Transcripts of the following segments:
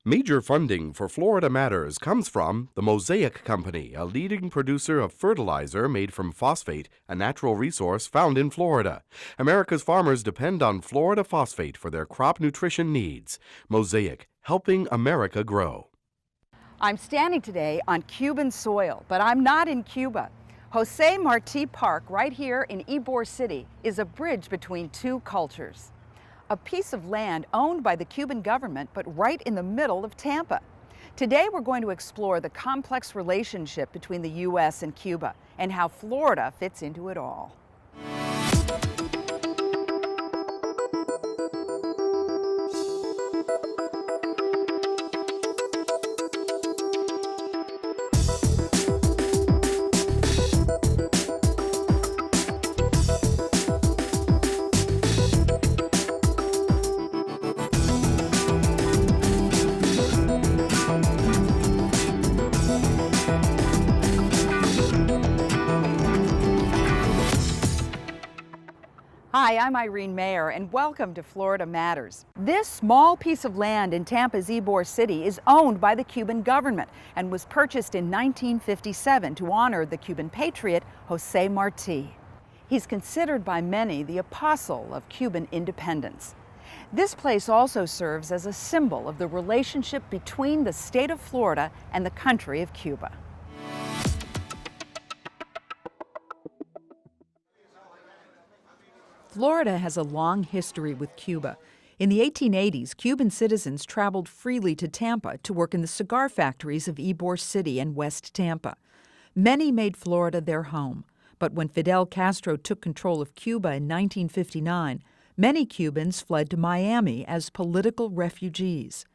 Major funding for Florida Matters comes from the Mosaic Company, a leading producer of fertilizer made from phosphate, a natural resource found in Florida. America's farmers depend on Florida phosphate for their crop nutrition needs. Mosaic, helping America grow. I'm standing today on Cuban soil, but I'm not in Cuba. Jose Marti Park, right here in Ybor City, is a bridge between two cultures. A piece of land owned by the Cuban government, but right in the middle of Tampa. Today we're going to explore the complex relationship between the U.S. and Cuba and how Florida fits into it all. Hi, I'm Irene Mayer, and welcome to Florida Matters. This small piece of land in Tampa's Ybor City is owned by the Cuban government and was purchased in 1957 to honor the Cuban patriot Jose Marti. He's considered by many the apostle of Cuban independence. This place also serves as a symbol of the relationship between the state of Florida and the country of Cuba. Florida has a long history with Cuba. In the 1880s, Cuban citizens traveled freely to Tampa to work in the cigar factories of Ybor City and West Tampa. Many made Florida their home, but when Fidel Castro took control of Cuba in 1959, many Cubans fled to Miami as political refugees.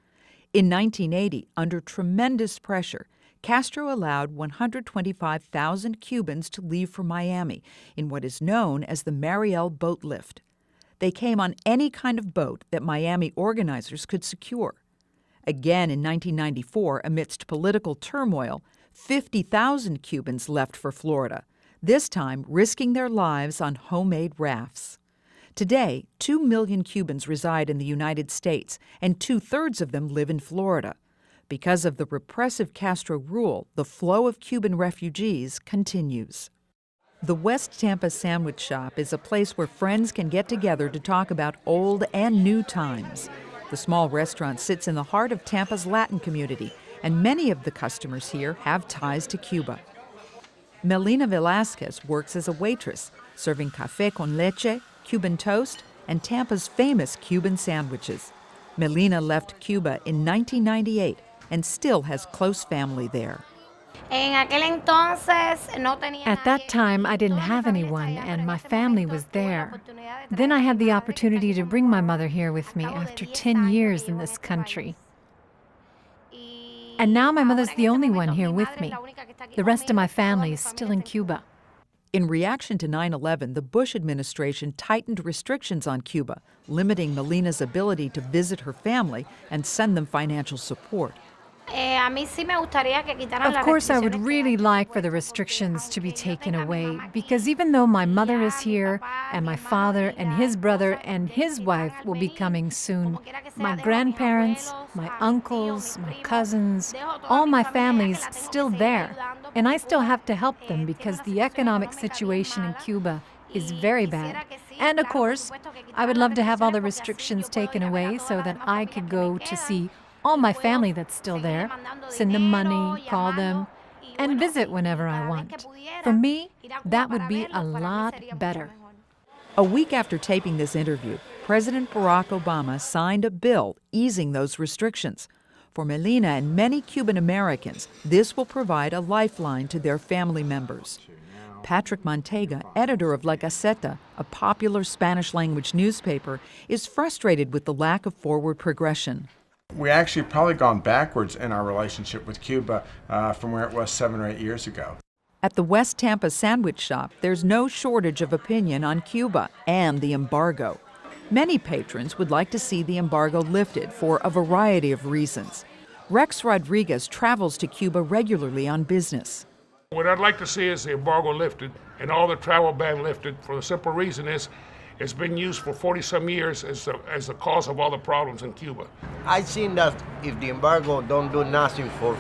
In 1980, under tremendous pressure, Castro allowed 125,000 Cubans to leave for Miami in what is known as the Mariel boat lift. They came on any kind of boat that Miami organizers could secure. Again in 1994, amidst political turmoil, 50,000 Cubans left for Florida, this time risking their lives on homemade rafts. Today, 2 million Cubans reside in the United States, and 2/3 of them live in Florida. Because of the repressive Castro rule, the flow of Cuban refugees continues. The West Tampa Sandwich Shop is a place where friends can get together to talk about old and new times. The small restaurant sits in the heart of Tampa's Latin community, and many of the customers here have ties to Cuba. Melina Velasquez works as a waitress, serving café con leche, Cuban toast, and Tampa's famous Cuban sandwiches. Melina left Cuba in 1998 and still has close family there. At that time, I didn't have anyone, and my family was there. Then I had the opportunity to bring my mother here with me after 10 years in this country. And now my mother's the only one here with me. The rest of my family is still in Cuba. In reaction to 9/11, the Bush administration tightened restrictions on Cuba, limiting Melina's ability to visit her family and send them financial support. Of course, I would really like for the restrictions to be taken away, because even though my mother is here, and my father and his brother and his wife will be coming soon, my grandparents, my uncles, my cousins, all my family's still there. And I still have to help them because the economic situation in Cuba is very bad. And of course, I would love to have all the restrictions taken away so that I could go to see all my family that's still there, send them money, call them, and visit whenever I want. For me, that would be a lot better. A week after taping this interview, President Barack Obama signed a bill easing those restrictions. For Melina and many Cuban Americans, this will provide a lifeline to their family members. Patrick Montega, editor of La Gaceta, a popular Spanish-language newspaper, is frustrated with the lack of forward progression. We actually have probably gone backwards in our relationship with Cuba from where it was 7 or 8 years ago. At the West Tampa Sandwich Shop, there's no shortage of opinion on Cuba and the embargo. Many patrons would like to see the embargo lifted for a variety of reasons. Rex Rodriguez travels to Cuba regularly on business. What I'd like to see is the embargo lifted and all the travel ban lifted, for the simple reason is It's been used for 40-some years as the cause of all the problems in Cuba. I think that if the embargo don't do nothing for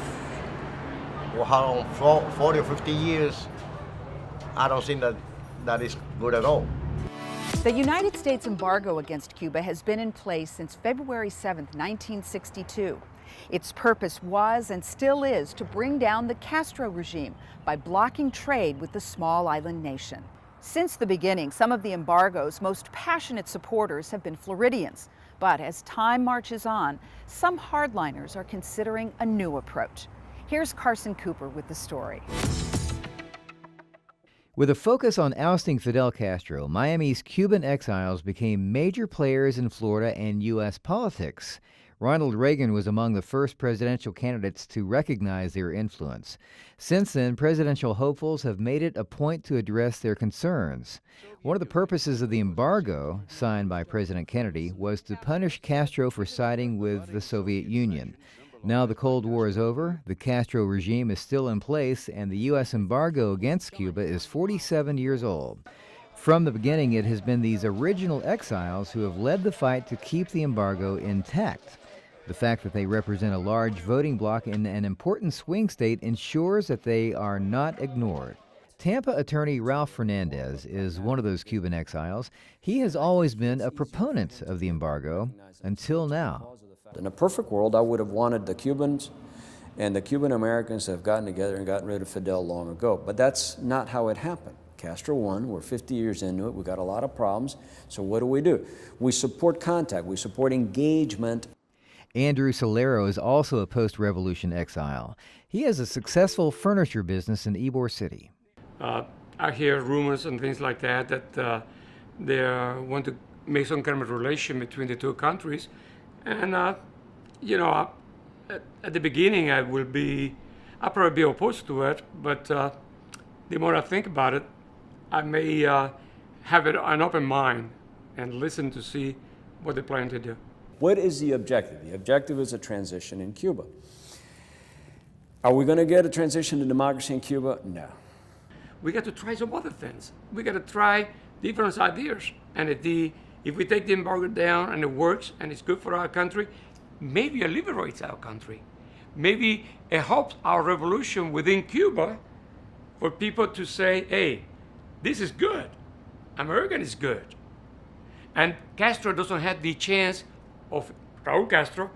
how long, 40 or 50 years, I don't think that is good at all. The United States embargo against Cuba has been in place since February 7, 1962. Its purpose was and still is to bring down the Castro regime by blocking trade with the small island nation. Since the beginning, some of the embargo's most passionate supporters have been Floridians. But as time marches on, some hardliners are considering a new approach. Here's Carson Cooper with the story. With a focus on ousting Fidel Castro, Miami's Cuban exiles became major players in Florida and U.S. politics. Ronald Reagan was among the first presidential candidates to recognize their influence. Since then, presidential hopefuls have made it a point to address their concerns. One of the purposes of the embargo, signed by President Kennedy, was to punish Castro for siding with the Soviet Union. Now the Cold War is over, the Castro regime is still in place, and the U.S. embargo against Cuba is 47 years old. From the beginning, it has been these original exiles who have led the fight to keep the embargo intact. The fact that they represent a large voting bloc in an important swing state ensures that they are not ignored. Tampa attorney Ralph Fernandez is one of those Cuban exiles. He has always been a proponent of the embargo until now. In a perfect world, I would have wanted the Cubans and the Cuban Americans to have gotten together and gotten rid of Fidel long ago. But that's not how it happened. Castro won. We're 50 years into it. We've got a lot of problems. So what do? We support contact. We support engagement. Andrew Solero is also a post-revolution exile. He has a successful furniture business in Ybor City. I hear rumors and things like that they want to make some kind of relation between the two countries. And, at the beginning I'll probably be opposed to it, but the more I think about it, I may have an open mind and listen to see what they plan to do. What is the objective? The objective is a transition in Cuba. Are we going to get a transition to democracy in Cuba? No. We got to try some other things. We got to try different ideas. And if we take the embargo down and it works and it's good for our country, maybe it liberates our country. Maybe it helps our revolution within Cuba for people to say, hey, this is good. American is good. And Castro doesn't have the chance of Raul Castro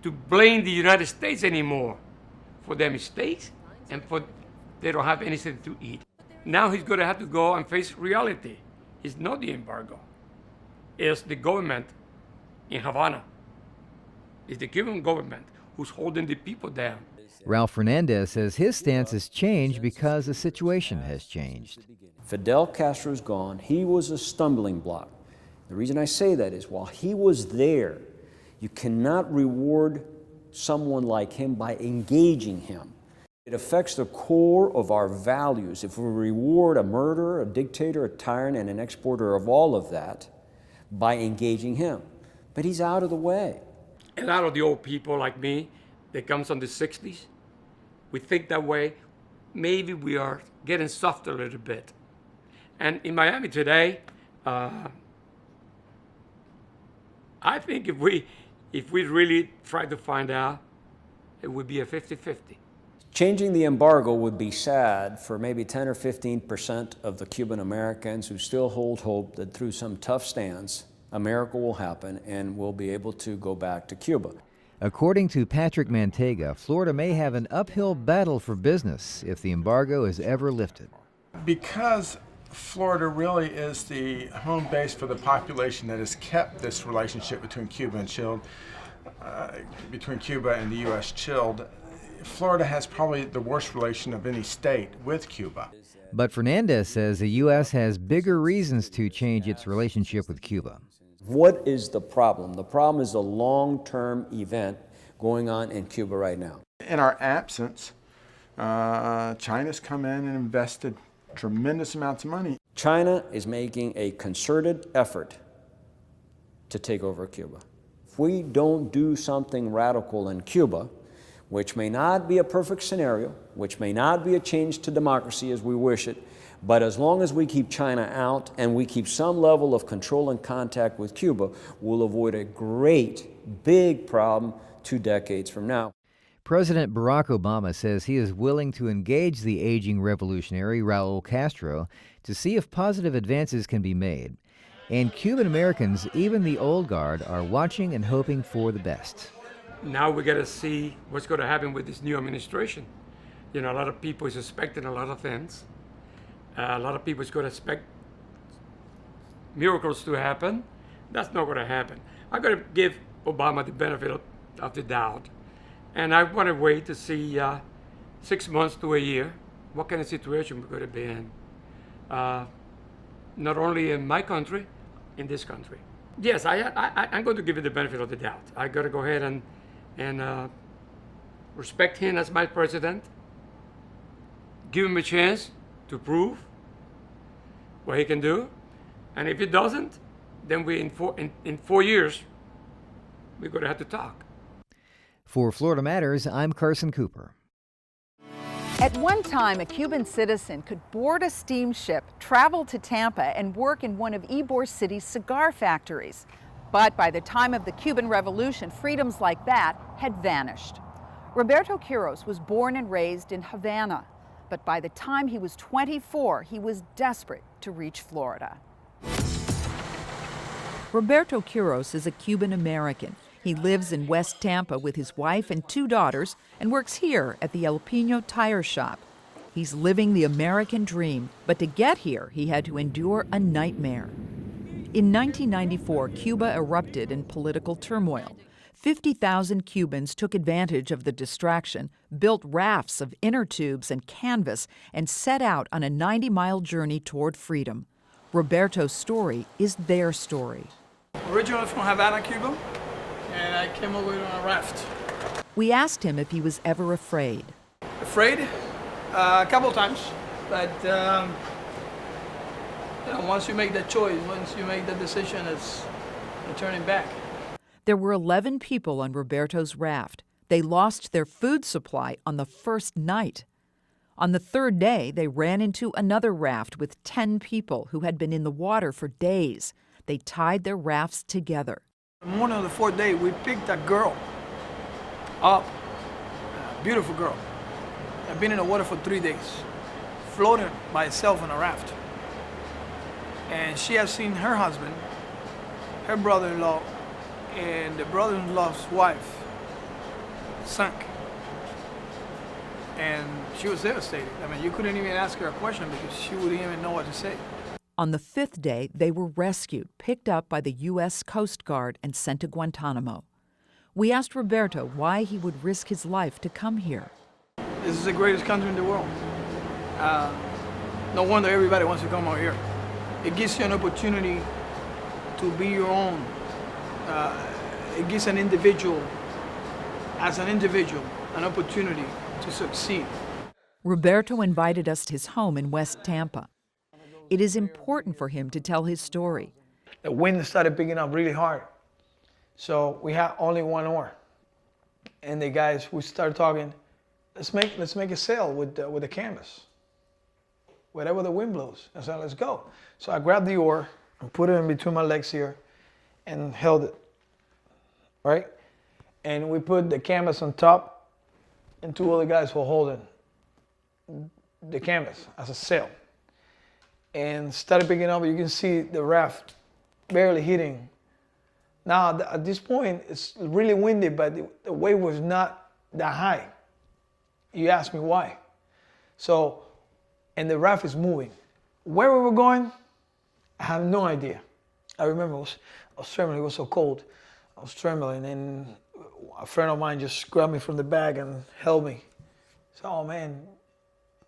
to blame the United States anymore for their mistakes and for they don't have anything to eat. Now he's going to have to go and face reality. It's not the embargo. It's the government in Havana. It's the Cuban government who's holding the people down. Ralph Fernandez says his stance has changed because the situation has changed. Fidel Castro's gone. He was a stumbling block. The reason I say that is while he was there, you cannot reward someone like him by engaging him. It affects the core of our values. If we reward a murderer, a dictator, a tyrant, and an exporter of all of that by engaging him. But he's out of the way. A lot of the old people like me that comes from the 60s, we think that way. Maybe we are getting soft a little bit. And in Miami today, I think if we really try to find out, it would be a 50-50. Changing the embargo would be sad for maybe 10 or 15% of the Cuban Americans who still hold hope that through some tough stance, a miracle will happen and we'll be able to go back to Cuba. According to Patrick Mantega, Florida may have an uphill battle for business if the embargo is ever lifted. Because Florida really is the home base for the population that has kept this relationship between Cuba and the U.S. chilled. Florida has probably the worst relation of any state with Cuba. But Fernandez says the U.S. has bigger reasons to change its relationship with Cuba. What is the problem? The problem is a long-term event going on in Cuba right now. In our absence, China's come in and invested tremendous amounts of money. China is making a concerted effort to take over Cuba. If we don't do something radical in Cuba, which may not be a perfect scenario, which may not be a change to democracy as we wish it, But as long as we keep China out and we keep some level of control and contact with Cuba, we'll avoid a great, big problem 2 decades from now. President Barack Obama says he is willing to engage the aging revolutionary Raul Castro to see if positive advances can be made. And Cuban Americans, even the old guard, are watching and hoping for the best. Now we got to see what's going to happen with this new administration. You know, a lot of people is expecting a lot of things. A lot of people is going to expect miracles to happen. That's not going to happen. I'm going to give Obama the benefit of the doubt. And I want to wait to see 6 months to a year what kind of situation we're going to be in. Not only in my country, in this country. Yes, I'm going to give it the benefit of the doubt. I got to go ahead and respect him as my president, give him a chance to prove what he can do, and if he doesn't, then in 4 years, we're going to have to talk. For Florida Matters, I'm Carson Cooper. At one time, a Cuban citizen could board a steamship, travel to Tampa, and work in one of Ybor City's cigar factories. But by the time of the Cuban Revolution, freedoms like that had vanished. Roberto Quiros was born and raised in Havana, but by the time he was 24, he was desperate to reach Florida. Roberto Quiros is a Cuban American. He lives in West Tampa with his wife and 2 daughters and works here at the El Pino tire shop. He's living the American dream, but to get here, he had to endure a nightmare. In 1994, Cuba erupted in political turmoil. 50,000 Cubans took advantage of the distraction, built rafts of inner tubes and canvas, and set out on a 90-mile journey toward freedom. Roberto's story is their story. Originally from Havana, Cuba, and I came over here on a raft. We asked him if he was ever afraid. Afraid? A couple of times, but once you make that choice, once you make that decision, it's no turning back. There were 11 people on Roberto's raft. They lost their food supply on the first night. On the 3rd day, they ran into another raft with 10 people who had been in the water for days. They tied their rafts together. The morning of the 4th day, we picked a girl up, a beautiful girl. I've been in the water for 3 days, floating by itself on a raft. And she has seen her husband, her brother-in-law, and the brother-in-law's wife sunk. And she was devastated. I mean, you couldn't even ask her a question because she wouldn't even know what to say. On the 5th day, they were rescued, picked up by the U.S. Coast Guard, and sent to Guantanamo. We asked Roberto why he would risk his life to come here. This is the greatest country in the world. No wonder everybody wants to come out here. It gives you an opportunity to be your own. It gives an individual, as an individual, an opportunity to succeed. Roberto invited us to his home in West Tampa. It is important for him to tell his story. The wind started picking up really hard, so we had only 1 oar. And the guys, we started talking, let's make a sail with the canvas. Wherever the wind blows, I said, let's go. So I grabbed the oar and put it in between my legs here and held it, right? And we put the canvas on top, and 2 other guys were holding the canvas as a sail. And started picking up, you can see the raft barely hitting. Now, at this point, it's really windy, but the wave was not that high. You ask me why. So, and the raft is moving. Where we were going, I have no idea. I remember I was trembling, it was so cold. I was trembling, and a friend of mine just grabbed me from the bag and held me. So, oh man,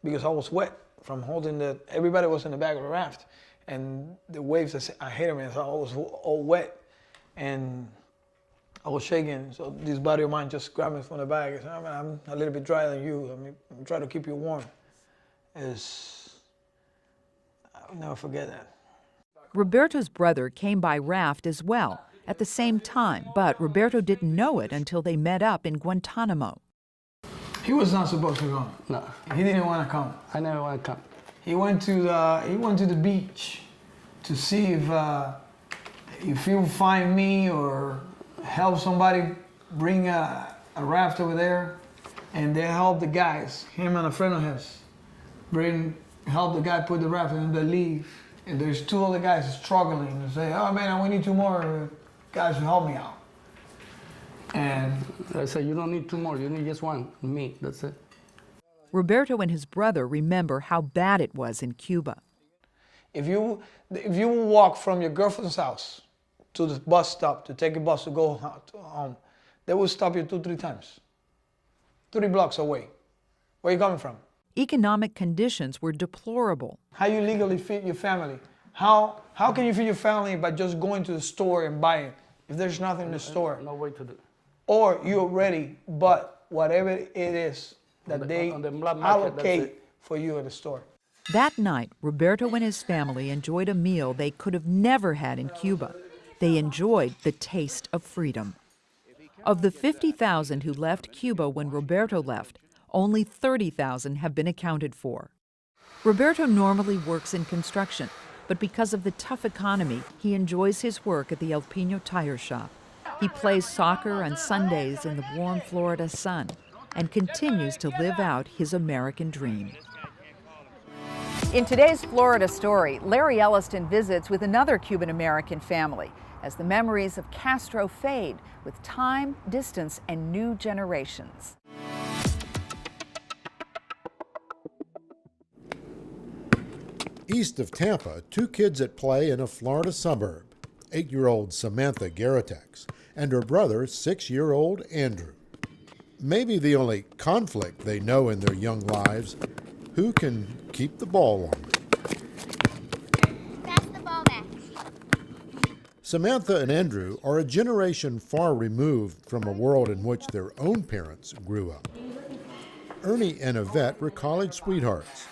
because I was wet from holding everybody was in the back of the raft, and the waves, I hit them, and so I was all wet, and I was shaking. So this buddy of mine just grabbed me from the bag and said, I'm a little bit drier than you. I mean, I'm trying to keep you warm. I'll never forget that. Roberto's brother came by raft as well at the same time, but Roberto didn't know it until they met up in Guantanamo. He was not supposed to go. No. He didn't want to come. I never want to come. He went to the beach to see if he would find me or help somebody bring a raft over there, and they help the guys, him and a friend of his, help the guy put the raft and they leave. And there's two other guys struggling and say, oh man, we need two more guys to help me out. And I said, you don't need two more, you need just one, me, that's it. Roberto and his brother remember how bad it was in Cuba. If you walk from your girlfriend's house to the bus stop to take a bus to go home, they will stop you 2-3 times. 3 blocks away. Where are you coming from? Economic conditions were deplorable. How you legally feed your family? How can you feed your family by just going to the store and buying if there's nothing in the store? No way to do it. Or you already bought whatever it is that they allocate for you at the store. That night, Roberto and his family enjoyed a meal they could have never had in Cuba. They enjoyed the taste of freedom. Of the 50,000 who left Cuba when Roberto left, only 30,000 have been accounted for. Roberto normally works in construction, but because of the tough economy, he enjoys his work at the El Pino tire shop. He plays soccer on Sundays in the warm Florida sun and continues to live out his American dream. In today's Florida Story, Larry Elliston visits with another Cuban-American family as the memories of Castro fade with time, distance, and new generations. East of Tampa, 2 kids at play in a Florida suburb, 8-year-old Samantha Garritex and her brother, 6-year-old Andrew. Maybe the only conflict they know in their young lives, who can keep the ball longer. Pass the ball back. Samantha and Andrew are a generation far removed from a world in which their own parents grew up. Ernie and Yvette were college sweethearts.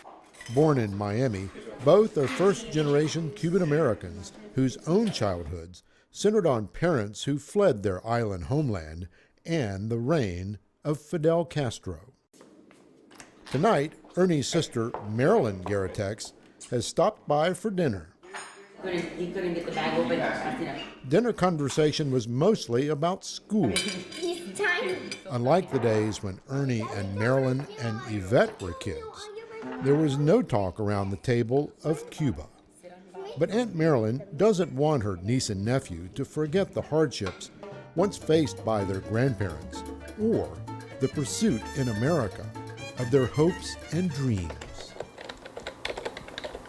Born in Miami, both are first-generation Cuban Americans whose own childhoods centered on parents who fled their island homeland and the reign of Fidel Castro. Tonight, Ernie's sister, Marilyn Garritex, has stopped by for dinner. He couldn't get the bag open. Dinner conversation was mostly about school. He's tiny. Unlike the days when Ernie and Marilyn and Yvette were kids, there was no talk around the table of Cuba. But Aunt Marilyn doesn't want her niece and nephew to forget the hardships once faced by their grandparents or the pursuit in America of their hopes and dreams.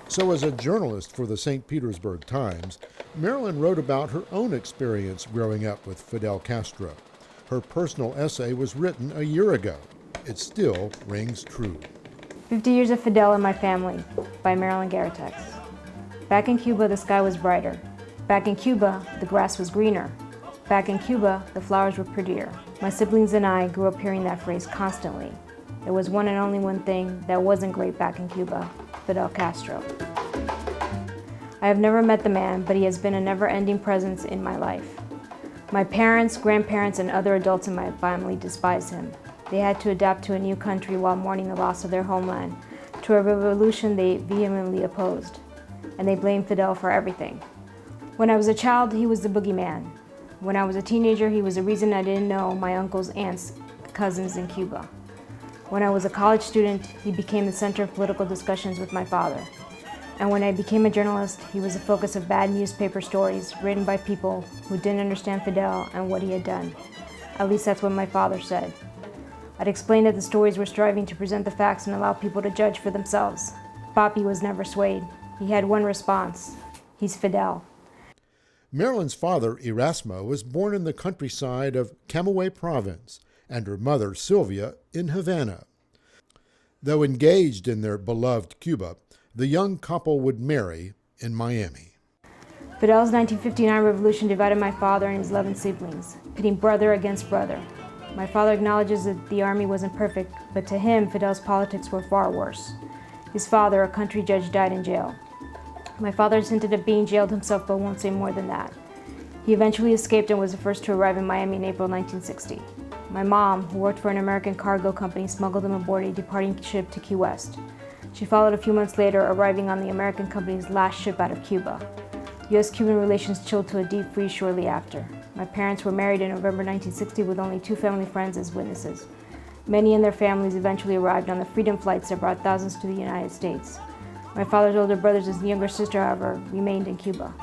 So as a journalist for the St. Petersburg Times, Marilyn wrote about her own experience growing up with Fidel Castro. Her personal essay was written a year ago. It still rings true. 50 Years of Fidel in My Family by Marilyn Garritex. Back in Cuba, the sky was brighter. Back in Cuba, the grass was greener. Back in Cuba, the flowers were prettier. My siblings and I grew up hearing that phrase constantly. There was one and only one thing that wasn't great back in Cuba: Fidel Castro. I have never met the man, but he has been a never-ending presence in my life. My parents, grandparents, and other adults in my family despise him. They had to adapt to a new country while mourning the loss of their homeland, to a revolution they vehemently opposed. And they blamed Fidel for everything. When I was a child, he was the boogeyman. When I was a teenager, he was the reason I didn't know my uncles, aunts, cousins in Cuba. When I was a college student, he became the center of political discussions with my father. And when I became a journalist, he was the focus of bad newspaper stories written by people who didn't understand Fidel and what he had done. At least that's what my father said. I'd explain that the stories were striving to present the facts and allow people to judge for themselves. Papi was never swayed. He had one response: he's Fidel. Marilyn's father, Erasmo, was born in the countryside of Camagüey province, and her mother, Sylvia, in Havana. Though engaged in their beloved Cuba, the young couple would marry in Miami. Fidel's 1959 revolution divided my father and his 11 siblings, pitting brother against brother. My father acknowledges that the army wasn't perfect, but to him, Fidel's politics were far worse. His father, a country judge, died in jail. My father has hinted at being jailed himself, but won't say more than that. He eventually escaped and was the first to arrive in Miami in April 1960. My mom, who worked for an American cargo company, smuggled him aboard a departing ship to Key West. She followed a few months later, arriving on the American company's last ship out of Cuba. U.S.-Cuban relations chilled to a deep freeze shortly after. My parents were married in November 1960 with only 2 family friends as witnesses. Many and their families eventually arrived on the Freedom flights that brought thousands to the United States. My father's older brother's younger sister, however, remained in Cuba.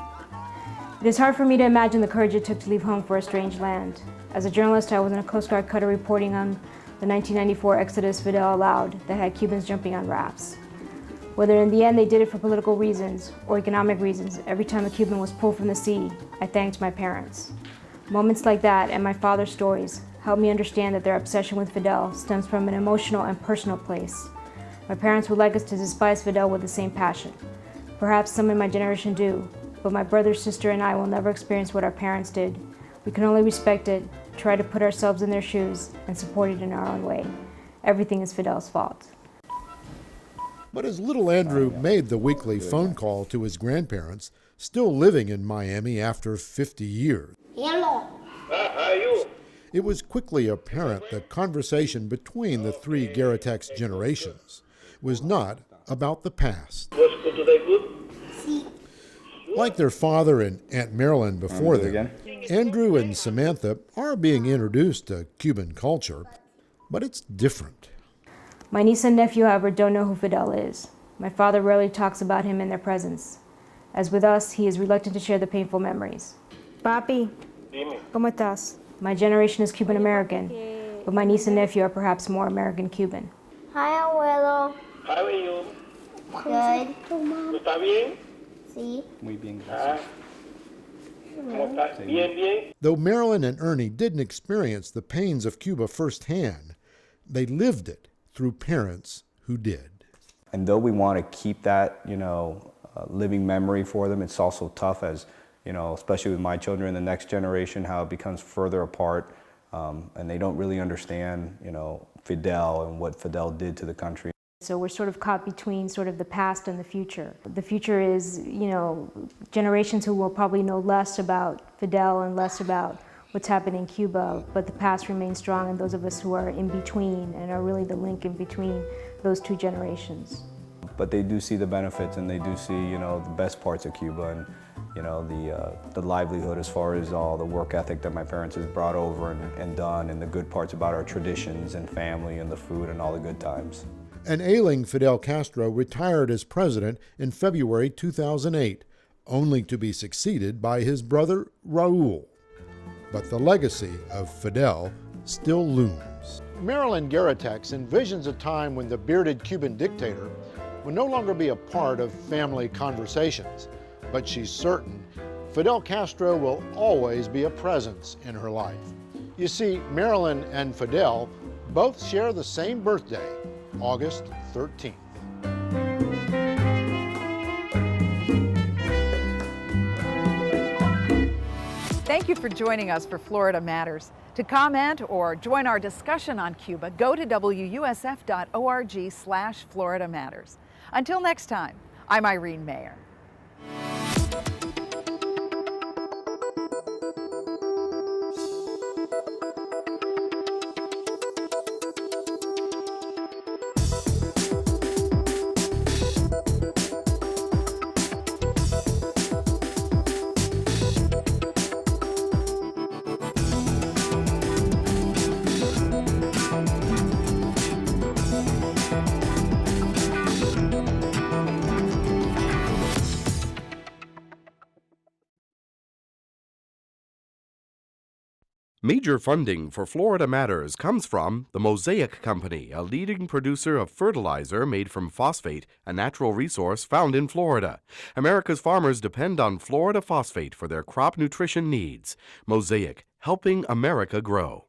It is hard for me to imagine the courage it took to leave home for a strange land. As a journalist, I was in a Coast Guard cutter reporting on the 1994 exodus Fidel allowed that had Cubans jumping on rafts. Whether in the end they did it for political reasons or economic reasons, every time a Cuban was pulled from the sea, I thanked my parents. Moments like that and my father's stories helped me understand that their obsession with Fidel stems from an emotional and personal place. My parents would like us to despise Fidel with the same passion. Perhaps some in my generation do, but my brother, sister, and I will never experience what our parents did. We can only respect it, try to put ourselves in their shoes, and support it in our own way. Everything is Fidel's fault. But as little Andrew made the weekly phone call to his grandparents, still living in Miami after 50 years, Hello. it was quickly apparent that conversation between the 3 Garatex generations was not about the past. Like their father and Aunt Marilyn before them, Andrew and Samantha are being introduced to Cuban culture, but it's different. My niece and nephew, however, don't know who Fidel is. My father rarely talks about him in their presence. As with us, he is reluctant to share the painful memories. Papi, ¿cómo estás? My generation is Cuban American, but my niece and nephew are perhaps more American Cuban. Hi, abuelo. How are you? Good. ¿Está bien? Sí. Muy bien, gracias. ¿Cómo está? Bien, bien. Though Marilyn and Ernie didn't experience the pains of Cuba firsthand, they lived it through parents who did. And though we want to keep that, living memory for them, it's also tough as, especially with my children in the next generation, how it becomes further apart, and they don't really understand, Fidel and what Fidel did to the country. So we're sort of caught between sort of the past and the future. The future is, generations who will probably know less about Fidel and less about what's happening in Cuba, but the past remains strong, and those of us who are in between and are really the link in between those 2 generations. But they do see the benefits, and they do see, the best parts of Cuba, and, the livelihood as far as all the work ethic that my parents has brought over and done, and the good parts about our traditions and family and the food and all the good times. An ailing Fidel Castro retired as president in February 2008, only to be succeeded by his brother Raul. But the legacy of Fidel still looms. Marilyn Garatex envisions a time when the bearded Cuban dictator will no longer be a part of family conversations, but she's certain Fidel Castro will always be a presence in her life. You see, Marilyn and Fidel both share the same birthday, August 13th. Thank you for joining us for Florida Matters. To comment or join our discussion on Cuba, go to wusf.org/Florida Matters. Until next time, I'm Irene Mayer. Major funding for Florida Matters comes from the Mosaic Company, a leading producer of fertilizer made from phosphate, a natural resource found in Florida. America's farmers depend on Florida phosphate for their crop nutrition needs. Mosaic, helping America grow.